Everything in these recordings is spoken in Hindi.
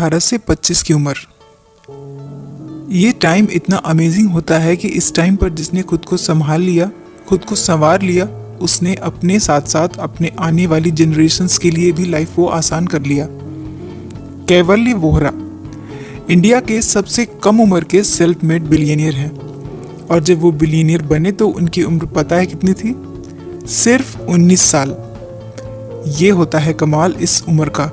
18 से 25 की उम्र। ये टाइम इतना अमेजिंग होता है कि इस टाइम पर जिसने खुद को संभाल लिया, खुद को संवार लिया, उसने अपने साथ साथ अपने आने वाली जनरेशन्स के लिए भी लाइफ को आसान कर लिया। कैवल्य वोहरा इंडिया के सबसे कम उम्र के सेल्फ मेड बिलियनियर हैं, और जब वो बिलियनियर बने तो उनकी उम्र पता है कितनी थी? सिर्फ 19 साल। ये होता है कमाल इस उम्र का।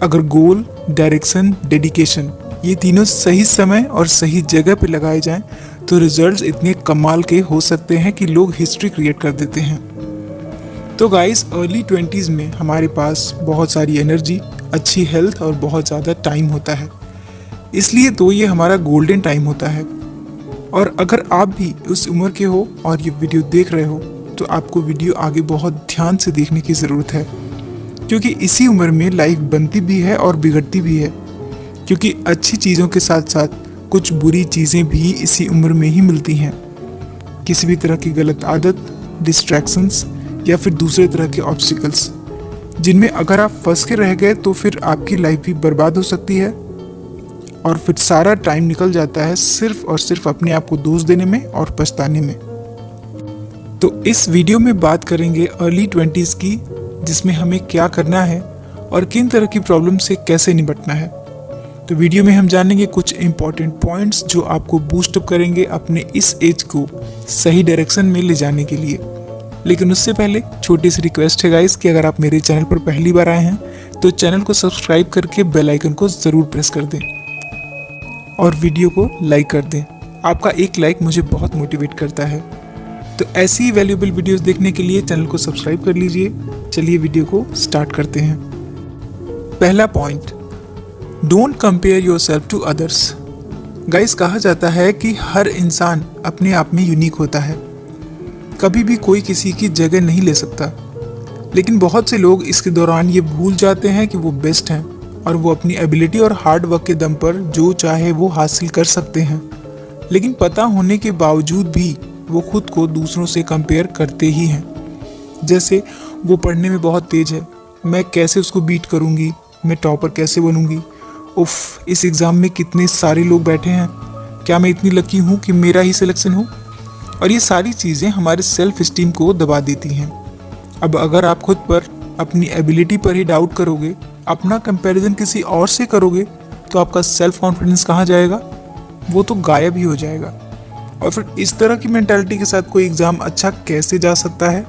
अगर गोल, डायरेक्शन, डेडिकेशन ये तीनों सही समय और सही जगह पे लगाए जाएं तो रिजल्ट्स इतने कमाल के हो सकते हैं कि लोग हिस्ट्री क्रिएट कर देते हैं। तो गाइस, अर्ली 20s में हमारे पास बहुत सारी एनर्जी, अच्छी हेल्थ और बहुत ज़्यादा टाइम होता है, इसलिए तो ये हमारा गोल्डन टाइम होता है। और अगर आप भी उस उम्र के हो और ये वीडियो देख रहे हो तो आपको वीडियो आगे बहुत ध्यान से देखने की ज़रूरत है, क्योंकि इसी उम्र में लाइफ बनती भी है और बिगड़ती भी है, क्योंकि अच्छी चीज़ों के साथ साथ कुछ बुरी चीज़ें भी इसी उम्र में ही मिलती हैं। किसी भी तरह की गलत आदत, डिस्ट्रैक्शंस या फिर दूसरे तरह के ऑब्स्टिकल्स, जिनमें अगर आप फंस के रह गए तो फिर आपकी लाइफ भी बर्बाद हो सकती है और फिर सारा टाइम निकल जाता है सिर्फ और सिर्फ अपने आप को दोष देने में और पछताने में। तो इस वीडियो में बात करेंगे अर्ली 20s की, जिसमें हमें क्या करना है और किन तरह की प्रॉब्लम से कैसे निपटना है। तो वीडियो में हम जानेंगे कुछ इंपॉर्टेंट पॉइंट्स जो आपको बूस्टअप करेंगे अपने इस एज को सही डायरेक्शन में ले जाने के लिए। लेकिन उससे पहले छोटी सी रिक्वेस्ट है गाइस कि अगर आप मेरे चैनल पर पहली बार आए हैं तो चैनल को सब्सक्राइब करके बेल आइकन को ज़रूर प्रेस कर दें और वीडियो को लाइक कर दें। आपका एक लाइक मुझे बहुत मोटिवेट करता है। तो ऐसी ही वैल्यूएबल वीडियोस देखने के लिए चैनल को सब्सक्राइब कर लीजिए। चलिए वीडियो को स्टार्ट करते हैं। पहला point, don't compare yourself to others. Guys, कहा जाता है कि हर इंसान अपने आप में यूनिक होता है, कभी भी कोई किसी की जगह नहीं ले सकता। लेकिन बहुत से लोग इसके दौरान ये भूल जाते हैं कि वो बेस्ट हैं और वो अपनी एबिलिटी और हार्ड वर्क के दम पर जो चाहे वो हासिल कर सकते हैं। लेकिन पता होने के बावजूद भी वो खुद को दूसरों से कंपेयर करते ही हैं। जैसे वो पढ़ने में बहुत तेज है, मैं कैसे उसको बीट करूँगी, मैं टॉपर कैसे बनूँगी, उफ इस एग्ज़ाम में कितने सारे लोग बैठे हैं, क्या मैं इतनी लकी हूँ कि मेरा ही सिलेक्शन हो। और ये सारी चीज़ें हमारे सेल्फ इस्टीम को दबा देती हैं। अब अगर आप खुद पर, अपनी एबिलिटी पर ही डाउट करोगे, अपना कंपैरिजन किसी और से करोगे, तो आपका सेल्फ कॉन्फिडेंस कहाँ जाएगा? वो तो गायब ही हो जाएगा। और फिर इस तरह की मेंटालिटी के साथ कोई एग्ज़ाम अच्छा कैसे जा सकता है?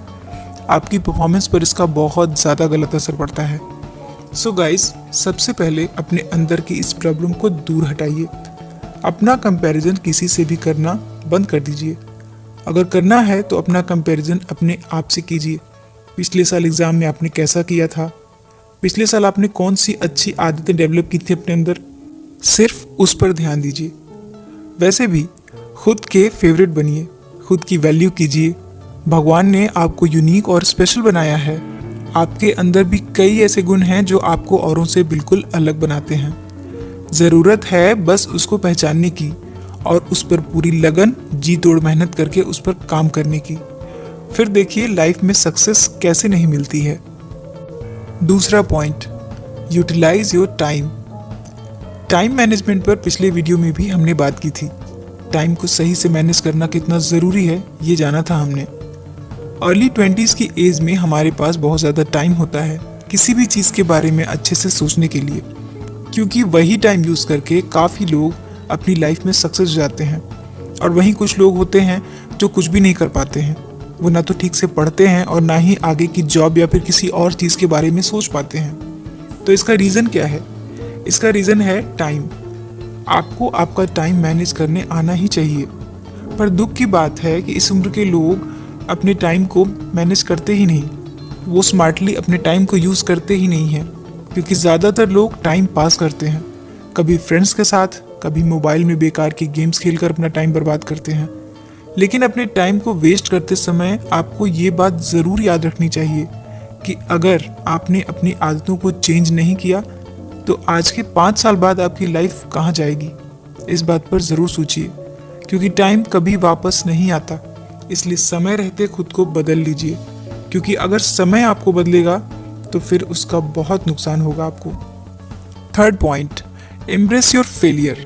आपकी परफॉर्मेंस पर इसका बहुत ज़्यादा गलत असर पड़ता है। सो गाइस, सबसे पहले अपने अंदर की इस प्रॉब्लम को दूर हटाइए। अपना कंपैरिजन किसी से भी करना बंद कर दीजिए। अगर करना है तो अपना कंपैरिजन अपने आप से कीजिए। पिछले साल एग्ज़ाम में आपने कैसा किया था, पिछले साल आपने कौन सी अच्छी आदतें डेवलप की थी अपने अंदर, सिर्फ उस पर ध्यान दीजिए। वैसे भी खुद के फेवरेट बनिए, खुद की वैल्यू कीजिए। भगवान ने आपको यूनिक और स्पेशल बनाया है। आपके अंदर भी कई ऐसे गुण हैं जो आपको औरों से बिल्कुल अलग बनाते हैं। ज़रूरत है बस उसको पहचानने की और उस पर पूरी लगन, जी तोड़ मेहनत करके उस पर काम करने की। फिर देखिए लाइफ में सक्सेस कैसे नहीं मिलती है। दूसरा point, utilize your time. Time management पर पिछले वीडियो में भी हमने बात की थी। टाइम को सही से मैनेज करना कितना ज़रूरी है ये जाना था हमने। अर्ली 20s की एज में हमारे पास बहुत ज़्यादा टाइम होता है किसी भी चीज़ के बारे में अच्छे से सोचने के लिए, क्योंकि वही टाइम यूज़ करके काफ़ी लोग अपनी लाइफ में सक्सेस हो जाते हैं। और वहीं कुछ लोग होते हैं जो कुछ भी नहीं कर पाते हैं। वो ना तो ठीक से पढ़ते हैं और ना ही आगे की जॉब या फिर किसी और चीज़ के बारे में सोच पाते हैं। तो इसका रीज़न क्या है? इसका रीज़न है टाइम। आपको आपका टाइम मैनेज करने आना ही चाहिए। पर दुख की बात है कि इस उम्र के लोग अपने टाइम को मैनेज करते ही नहीं। वो स्मार्टली अपने टाइम को यूज़ करते ही नहीं हैं, क्योंकि ज़्यादातर लोग टाइम पास करते हैं, कभी फ्रेंड्स के साथ, कभी मोबाइल में बेकार के गेम्स खेलकर अपना टाइम बर्बाद करते हैं। लेकिन अपने टाइम को वेस्ट करते समय आपको ये बात ज़रूर याद रखनी चाहिए कि अगर आपने अपनी आदतों को चेंज नहीं किया तो आज के 5 साल बाद आपकी लाइफ कहाँ जाएगी। इस बात पर ज़रूर सोचिए, क्योंकि टाइम कभी वापस नहीं आता। इसलिए समय रहते खुद को बदल लीजिए, क्योंकि अगर समय आपको बदलेगा तो फिर उसका बहुत नुकसान होगा आपको। Third point, embrace your failure.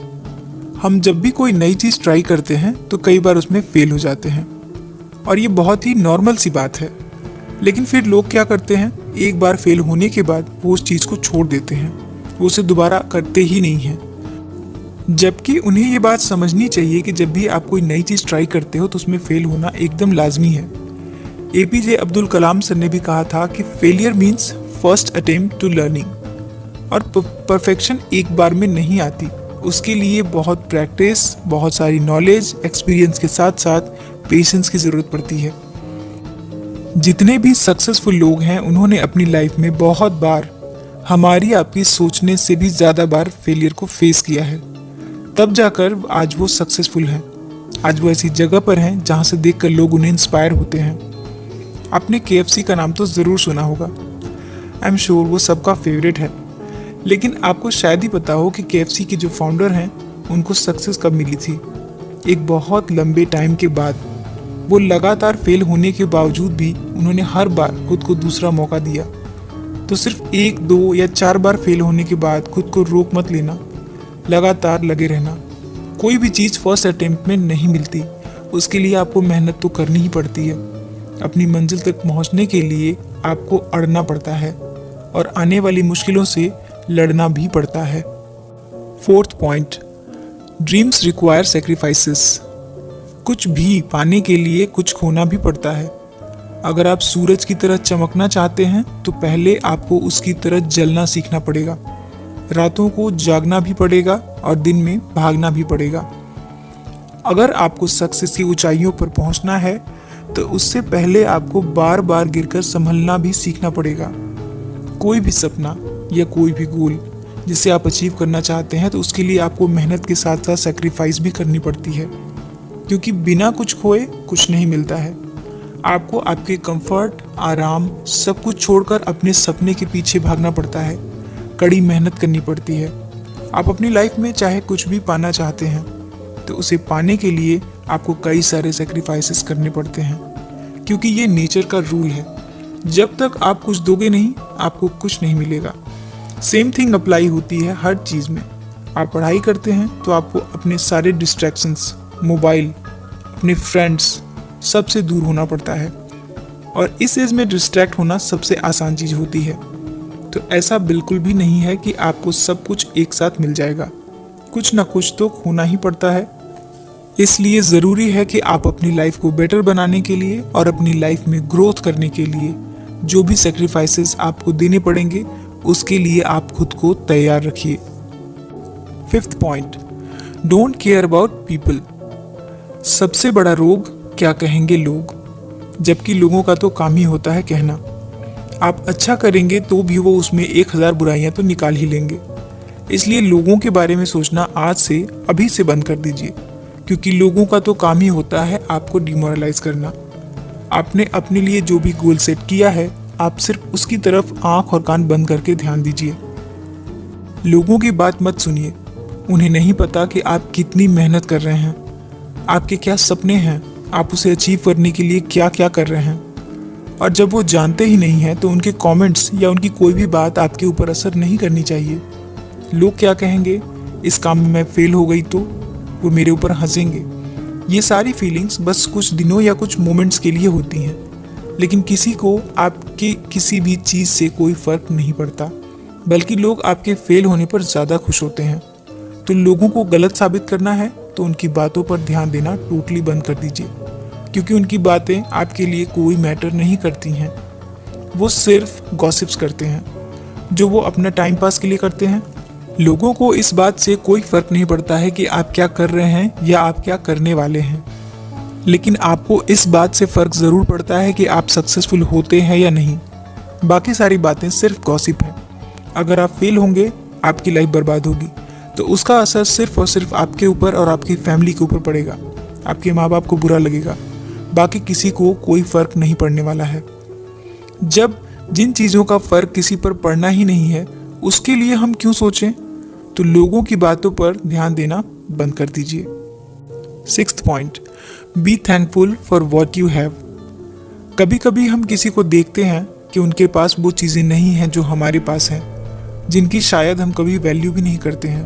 हम जब भी कोई नई चीज़ ट्राई करते हैं तो कई बार उसमें फेल हो जाते हैं और ये बहुत ही नॉर्मल सी बात है। लेकिन फिर लोग क्या करते हैं, एक बार फेल होने के बाद वो उस चीज़ को छोड़ देते हैं, वो उसे दोबारा करते ही नहीं हैं। जबकि उन्हें ये बात समझनी चाहिए कि जब भी आप कोई नई चीज़ ट्राई करते हो तो उसमें फेल होना एकदम लाजमी है। एपीजे अब्दुल कलाम सर ने भी कहा था कि failure means first attempt to learning. और परफेक्शन एक बार में नहीं आती, उसके लिए बहुत प्रैक्टिस, बहुत सारी नॉलेज, एक्सपीरियंस के साथ साथ पेशेंस की ज़रूरत पड़ती है। जितने भी सक्सेसफुल लोग हैं उन्होंने अपनी लाइफ में बहुत बार हमारी आपकी सोचने से भी ज़्यादा बार फेलियर को फेस किया है, तब जाकर आज वो सक्सेसफुल हैं। आज वो ऐसी जगह पर हैं जहाँ से देखकर लोग उन्हें इंस्पायर होते हैं। आपने KFC का नाम तो ज़रूर सुना होगा, आई एम श्योर वो सबका फेवरेट है। लेकिन आपको शायद ही पता हो कि KFC के जो फाउंडर हैं उनको सक्सेस कब मिली थी। एक बहुत लंबे टाइम के बाद। वो लगातार फेल होने के बावजूद भी उन्होंने हर बार खुद को दूसरा मौका दिया। तो सिर्फ 1, 2 या 4 बार फेल होने के बाद खुद को रोक मत लेना, लगातार लगे रहना। कोई भी चीज़ फर्स्ट अटेम्प्ट में नहीं मिलती, उसके लिए आपको मेहनत तो करनी ही पड़ती है। अपनी मंजिल तक पहुंचने के लिए आपको अड़ना पड़ता है और आने वाली मुश्किलों से लड़ना भी पड़ता है। 4th point, dreams require sacrifices. कुछ भी पाने के लिए कुछ खोना भी पड़ता है। अगर आप सूरज की तरह चमकना चाहते हैं तो पहले आपको उसकी तरह जलना सीखना पड़ेगा। रातों को जागना भी पड़ेगा और दिन में भागना भी पड़ेगा। अगर आपको सक्सेस की ऊंचाइयों पर पहुंचना है तो उससे पहले आपको बार बार गिरकर संभलना भी सीखना पड़ेगा। कोई भी सपना या कोई भी गोल जिसे आप अचीव करना चाहते हैं तो उसके लिए आपको मेहनत के साथ साथ सेक्रीफाइस भी करनी पड़ती है, क्योंकि बिना कुछ खोए कुछ नहीं मिलता है। आपको आपके कंफर्ट, आराम सब कुछ छोड़कर अपने सपने के पीछे भागना पड़ता है, कड़ी मेहनत करनी पड़ती है। आप अपनी लाइफ में चाहे कुछ भी पाना चाहते हैं तो उसे पाने के लिए आपको कई सारे सेक्रीफाइसेस करने पड़ते हैं, क्योंकि ये नेचर का रूल है। जब तक आप कुछ दोगे नहीं, आपको कुछ नहीं मिलेगा। सेम थिंग अप्लाई होती है हर चीज़ में। आप पढ़ाई करते हैं तो आपको अपने सारे डिस्ट्रैक्शंस, मोबाइल, अपने फ्रेंड्स, सबसे दूर होना पड़ता है। और इस एज में डिस्ट्रैक्ट होना सबसे आसान चीज़ होती है। तो ऐसा बिल्कुल भी नहीं है कि आपको सब कुछ एक साथ मिल जाएगा, कुछ ना कुछ तो खोना ही पड़ता है। इसलिए ज़रूरी है कि आप अपनी लाइफ को बेटर बनाने के लिए और अपनी लाइफ में ग्रोथ करने के लिए जो भी सेक्रीफाइसेस आपको देने पड़ेंगे उसके लिए आप खुद को तैयार रखिए। 5th point, don't care about people. सबसे बड़ा रोग क्या कहेंगे लोग, जबकि लोगों का तो काम ही होता है कहना। आप अच्छा करेंगे तो भी वो उसमें 1000 बुराइयां तो निकाल ही लेंगे। इसलिए लोगों के बारे में सोचना आज से, अभी से बंद कर दीजिए, क्योंकि लोगों का तो काम ही होता है आपको डिमोरलाइज करना। आपने अपने लिए जो भी गोल सेट किया है, आप सिर्फ उसकी तरफ आंख और कान बंद करके ध्यान दीजिए। लोगों की बात मत सुनिए, उन्हें नहीं पता कि आप कितनी मेहनत कर रहे हैं, आपके क्या सपने हैं, आप उसे अचीव करने के लिए क्या क्या कर रहे हैं। और जब वो जानते ही नहीं हैं तो उनके कमेंट्स या उनकी कोई भी बात आपके ऊपर असर नहीं करनी चाहिए। लोग क्या कहेंगे, इस काम में मैं फेल हो गई तो वो मेरे ऊपर हंसेंगे। ये सारी फीलिंग्स बस कुछ दिनों या कुछ मोमेंट्स के लिए होती हैं, लेकिन किसी को आपकी किसी भी चीज़ से कोई फ़र्क नहीं पड़ता, बल्कि लोग आपके फेल होने पर ज़्यादा खुश होते हैं। तो लोगों को गलत साबित करना है तो उनकी बातों पर ध्यान देना टोटली बंद कर दीजिए, क्योंकि उनकी बातें आपके लिए कोई मैटर नहीं करती हैं। वो सिर्फ गॉसिप्स करते हैं, जो वो अपना टाइम पास के लिए करते हैं। लोगों को इस बात से कोई फ़र्क नहीं पड़ता है कि आप क्या कर रहे हैं या आप क्या करने वाले हैं, लेकिन आपको इस बात से फ़र्क ज़रूर पड़ता है कि आप सक्सेसफुल होते हैं या नहीं। बाकी सारी बातें सिर्फ गॉसिप हैं। अगर आप फेल होंगे, आपकी लाइफ बर्बाद होगी, तो उसका असर सिर्फ और सिर्फ आपके ऊपर और आपकी फैमिली के ऊपर पड़ेगा। आपके माँ बाप को बुरा लगेगा, बाकी किसी को कोई फ़र्क नहीं पड़ने वाला है। जब जिन चीज़ों का फ़र्क किसी पर पड़ना ही नहीं है, उसके लिए हम क्यों सोचें। तो लोगों की बातों पर ध्यान देना बंद कर दीजिए। 6th point, be thankful for what you have. कभी कभी हम किसी को देखते हैं कि उनके पास वो चीज़ें नहीं हैं जो हमारे पास हैं, जिनकी शायद हम कभी वैल्यू भी नहीं करते हैं।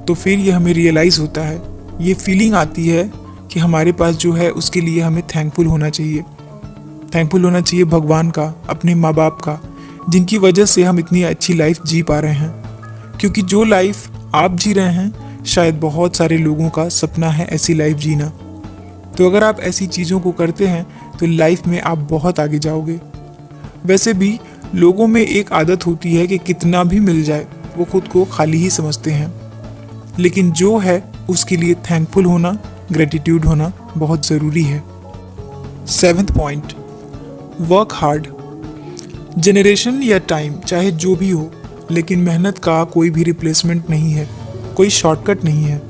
तो फिर ये हमें रियलाइज़ होता है, ये फीलिंग आती है कि हमारे पास जो है उसके लिए हमें थैंकफुल होना चाहिए। थैंकफुल होना चाहिए भगवान का, अपने माँ बाप का, जिनकी वजह से हम इतनी अच्छी लाइफ जी पा रहे हैं। क्योंकि जो लाइफ आप जी रहे हैं शायद बहुत सारे लोगों का सपना है ऐसी लाइफ जीना। तो अगर आप ऐसी चीज़ों को करते हैं तो लाइफ में आप बहुत आगे जाओगे। वैसे भी लोगों में एक आदत होती है कि कितना भी मिल जाए वो खुद को खाली ही समझते हैं, लेकिन जो है उसके लिए थैंकफुल होना, ग्रेटिट्यूड होना बहुत ज़रूरी है। 7th point, work hard. Generation या टाइम चाहे जो भी हो, लेकिन मेहनत का कोई भी रिप्लेसमेंट नहीं है, कोई शॉर्टकट नहीं है।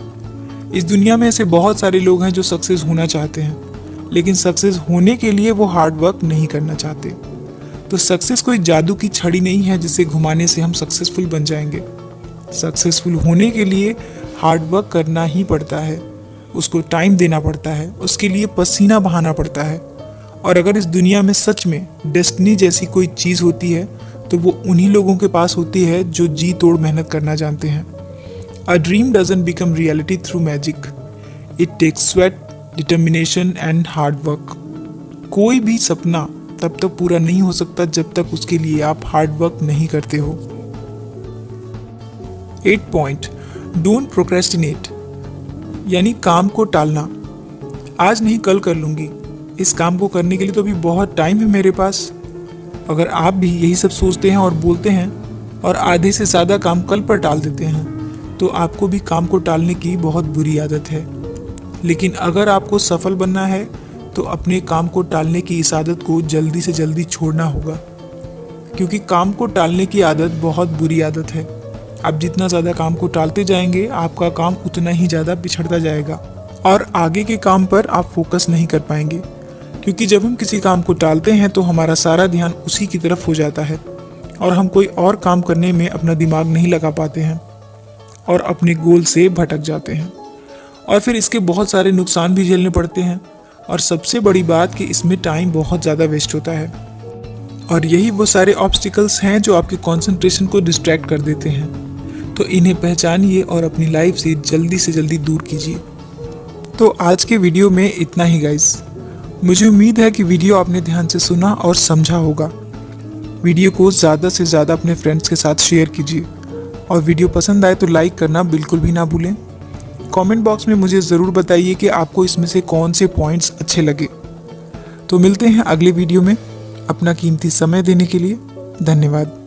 इस दुनिया में ऐसे बहुत सारे लोग हैं जो सक्सेस होना चाहते हैं, लेकिन सक्सेस होने के लिए वो हार्ड वर्क नहीं करना चाहते। तो सक्सेस कोई जादू की छड़ी नहीं है जिसे घुमाने से हम सक्सेसफुल बन जाएंगे। सक्सेसफुल होने के लिए हार्ड वर्क करना ही पड़ता है, उसको टाइम देना पड़ता है, उसके लिए पसीना बहाना पड़ता है। और अगर इस दुनिया में सच में डेस्टिनी जैसी कोई चीज़ होती है तो वो उन्हीं लोगों के पास होती है जो जी तोड़ मेहनत करना जानते हैं। A dream doesn't become reality through magic, it takes sweat, determination and hard work. कोई भी सपना तब तक पूरा नहीं हो सकता जब तक उसके लिए आप हार्ड वर्क नहीं करते हो। 8 पॉइंट, डोंट प्रोक्रेस्टिनेट, यानी काम को टालना। आज नहीं कल कर लूँगी, इस काम को करने के लिए तो अभी बहुत टाइम है मेरे पास। अगर आप भी यही सब सोचते हैं और बोलते हैं और आधे से ज़्यादा काम कल पर टाल देते हैं तो आपको भी काम को टालने की बहुत बुरी आदत है। लेकिन अगर आपको सफल बनना है तो अपने काम को टालने की इस आदत को जल्दी से जल्दी छोड़ना होगा, क्योंकि काम को टालने की आदत बहुत बुरी आदत है। आप जितना ज़्यादा काम को टालते जाएंगे आपका काम उतना ही ज़्यादा पिछड़ता जाएगा और आगे के काम पर आप फोकस नहीं कर पाएंगे। क्योंकि जब हम किसी काम को टालते हैं तो हमारा सारा ध्यान उसी की तरफ हो जाता है और हम कोई और काम करने में अपना दिमाग नहीं लगा पाते हैं और अपने गोल से भटक जाते हैं, और फिर इसके बहुत सारे नुकसान भी झेलने पड़ते हैं। और सबसे बड़ी बात कि इसमें टाइम बहुत ज़्यादा वेस्ट होता है, और यही वो सारे ऑब्स्टिकल्स हैं जो आपके कंसंट्रेशन को डिस्ट्रैक्ट कर देते हैं। तो इन्हें पहचानिए और अपनी लाइफ से जल्दी दूर कीजिए। तो आज के वीडियो में इतना ही गाइस। मुझे उम्मीद है कि वीडियो आपने ध्यान से सुना और समझा होगा। वीडियो को ज़्यादा से ज़्यादा अपने फ्रेंड्स के साथ शेयर कीजिए, और वीडियो पसंद आए तो लाइक करना बिल्कुल भी ना भूलें। कमेंट बॉक्स में मुझे ज़रूर बताइए कि आपको इसमें से कौन से पॉइंट्स अच्छे लगे। तो मिलते हैं अगले वीडियो में। अपना कीमती समय देने के लिए धन्यवाद।